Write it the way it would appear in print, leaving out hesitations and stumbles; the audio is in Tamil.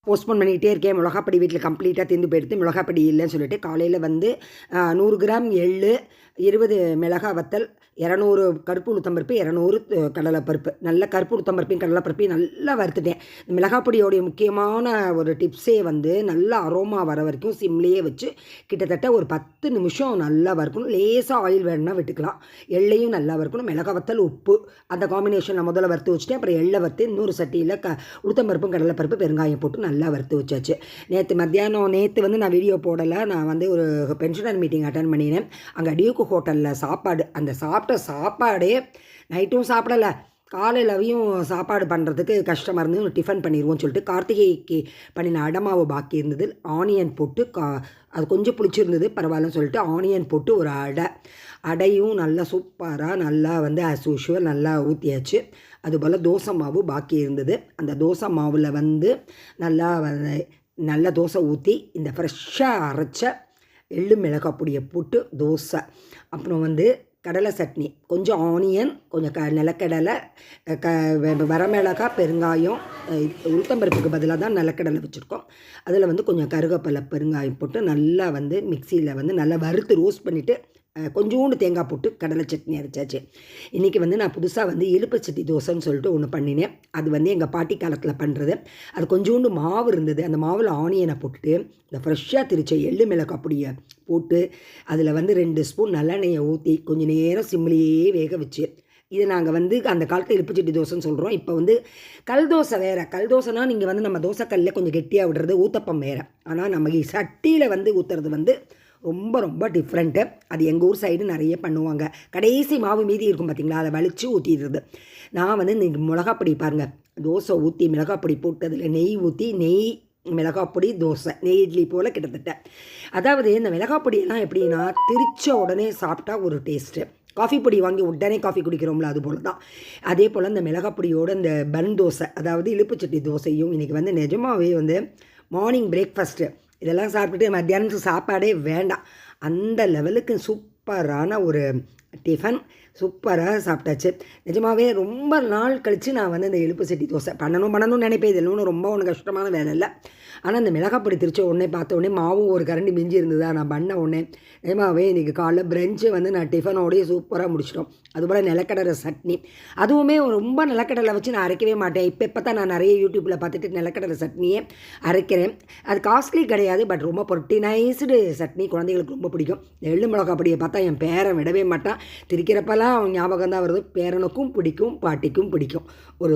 போஸ்ட்போன் பண்ணிக்கிட்டே இருக்கேன். மிளகாப்பொடி வீட்டில் கம்ப்ளீட்டாக தீர்ந்து போயிடுத்து. மிளகாப்பொடி இல்லைன்னு சொல்லிட்டு காலையில் வந்து 100 கிராம் எள்ளு, 20 மிளகா வத்தல், 200 கருப்பு உளுத்தம்பருப்பு, 200 கடலைப்பருப்பு, நல்ல கருப்பு உளுத்தம்பருப்பையும் கடலைப்பருப்பையும் நல்லா வறுத்துட்டேன். மிளகாப்பொடியோடைய முக்கியமான ஒரு டிப்ஸே வந்து நல்லா அரோமா வர வரைக்கும் சிம்லேயே வச்சு கிட்டத்தட்ட ஒரு 10 நிமிஷம் நல்லா வறுக்கணும். லேசாக ஆயில் வேணும்னா விட்டுக்கலாம். எள்ளையும் நல்லா வறுக்கணும். மிளகா வத்தல், உப்பு அந்த காம்பினேஷன் நான் முதல்ல வறுத்து வச்சுட்டேன். அப்புறம் எள்ளை வறுத்து இன்னொரு சட்டியில் உளுத்தம்பருப்பும் கடலைப்பருப்பு பெருங்காயம் போட்டு நல்லா வறுத்து வச்சாச்சு. நேற்று வந்து நான் வீடியோ போடலை. நான் வந்து ஒரு பென்ஷனர் மீட்டிங் அட்டன் பண்ணினேன். அங்கே டியூக்கு ஹோட்டலில் சாப்பாடு, அந்த சாப்பாடே நைட்டும் சாப்பிடலை, காலையிலவையும் சாப்பாடு பண்ணுறதுக்கு கஷ்டமாக இருந்து டிஃபன் பண்ணிடுவோம்னு சொல்லிட்டு கார்த்திகைக்கு பண்ணின அடமாவு பாக்கி இருந்தது. ஆனியன் போட்டு அது கொஞ்சம் பிடிச்சிருந்தது, பரவாயில்லன்னு சொல்லிட்டு ஆனியன் போட்டு ஒரு அடையும் நல்லா சூப்பராக நல்லா வந்து ஆஸ் யூஷுவல் நல்லா ஊற்றியாச்சு. அதுபோல் தோசை மாவு பாக்கி இருந்தது. அந்த தோசை மாவில் வந்து நல்லா தோசை ஊற்றி இந்த ஃப்ரெஷ்ஷாக அரைச்ச எள்ளு மிளகாய் பொடியை போட்டு தோசை, அப்புறம் வந்து கடலை சட்னி, கொஞ்சம் ஆனியன், கொஞ்சம் நிலக்கடலை, வரமிளகாய், பெருங்காயம், உளுத்தம்பருப்புக்கு பதிலாக தான் நிலக்கடலை வச்சுருக்கோம். அதில் வந்து கொஞ்சம் கருவேப்பிலை, பெருங்காயம் போட்டு நல்லா வந்து மிக்சியில் வந்து நல்லா வறுத்து ரோஸ்ட் பண்ணிவிட்டு கொஞ்சோண்டு தேங்காய் போட்டு கடலை சட்னி அரைச்சாச்சு. இன்றைக்கி வந்து நான் புதுசாக வந்து எலுப்பு சட்டி தோசைன்னு சொல்லிட்டு ஒன்று பண்ணினேன். அது வந்து எங்கள் பாட்டி காலத்தில் பண்ணுறது. அது கொஞ்சோண்டு மாவு இருந்தது. அந்த மாவில் ஆனியனை போட்டுட்டு இந்த ஃப்ரெஷ்ஷாக திரிச்ச எள்ளு மிளகாய் பொடியை போட்டு அதில் வந்து 2 ஸ்பூன் நல்லெண்ணெயை ஊற்றி கொஞ்சம் நேரம் சிம்லேயே வேக வச்சு, இதை நாங்கள் வந்து அந்த காலத்தில் எலுப்பு சட்டி தோசைன்னு சொல்கிறோம். இப்போ வந்து கல் தோசை வேறு. கல் தோசைனா நீங்கள் வந்து நம்ம தோசைக்கல்லில் கொஞ்சம் கெட்டியாக விடுறது, ஊத்தப்பம் வேறு. ஆனால் நம்ம சட்டியில் வந்து ஊற்றுறது வந்து ரொம்ப ரொம்ப டிஃப்ரெண்ட்டு. அது எங்கள் ஊர் சைடு நிறைய பண்ணுவாங்க. கடைசி மாவு மீதி இருக்கும் பார்த்திங்களா, அதை வலித்து ஊற்றிடுறது. நான் வந்து இன்றைக்கி மிளகாப்பொடி பாருங்கள், தோசை ஊற்றி மிளகாப்பொடி போட்டு அதில் நெய் ஊற்றி மிளகாப்பொடி தோசை, நெய் இட்லி போல் கிட்டத்தட்ட. அதாவது இந்த மிளகாப்பொடியெல்லாம் எப்படின்னா திரிச்ச உடனே சாப்பிட்டா ஒரு டேஸ்ட்டு. காஃபி பொடி வாங்கி உடனே காஃபி குடிக்கிறோம்ல, அது போல் தான். அதே போல் இந்த மிளகாப்பொடியோடு இந்த பன் தோசை, அதாவது இழுப்பு சட்டி தோசையும் இன்றைக்கி வந்து நிஜமாகவே வந்து மார்னிங் பிரேக்ஃபாஸ்ட்டு இதெல்லாம் சாப்பிட்டுட்டு மத்தியானத்துக்கு சாப்பாடே வேண்டாம், அந்த லெவலுக்கு சூப்பரான ஒரு டிஃபன் சூப்பராக சாப்பிட்டாச்சு. நிஜமாகவே ரொம்ப நாள் கழித்து நான் வந்து இந்த எலுப்பு சட்டி தோசை பண்ணணும்னு நினைப்பேன். இது ஒன்றும் கஷ்டமான வேலை இல்லை. ஆனால் இந்த மிளகாப்பொடி திரிச்ச உடனே பார்த்த உடனே மாவும் ஒரு கரண்டி மிஞ்சி இருந்ததா நான் பண்ண உடனே நிஜமாகவே இன்றைக்கி காலைல பிரஞ்சு வந்து நான் டிஃபனோடையே சூப்பராக முடிச்சிட்டோம். அதுபோல் நிலக்கடலை சட்னி, அதுவுமே ரொம்ப நிலக்கடலை வச்சு நான் அரைக்கவே மாட்டேன். இப்போ தான் நான் நிறைய யூடியூப்பில் பார்த்துட்டு நிலக்கடலை சட்னியே அரைக்கிறேன். அது காஸ்ட்லி கிடையாது, பட் ரொம்ப ப்ரோட்டீனைஸ்டு சட்னி, குழந்தைகளுக்கு ரொம்ப பிடிக்கும். எள்ளு மிளகாப்பொடியை பார்த்தா என் பேரன் விடவே மாட்டான். திரிக்கிறப்பெல்லாம் ஞாபகம் தான் வருது. பேரனுக்கும் பிடிக்கும், பாட்டிக்கும் பிடிக்கும். ஒரு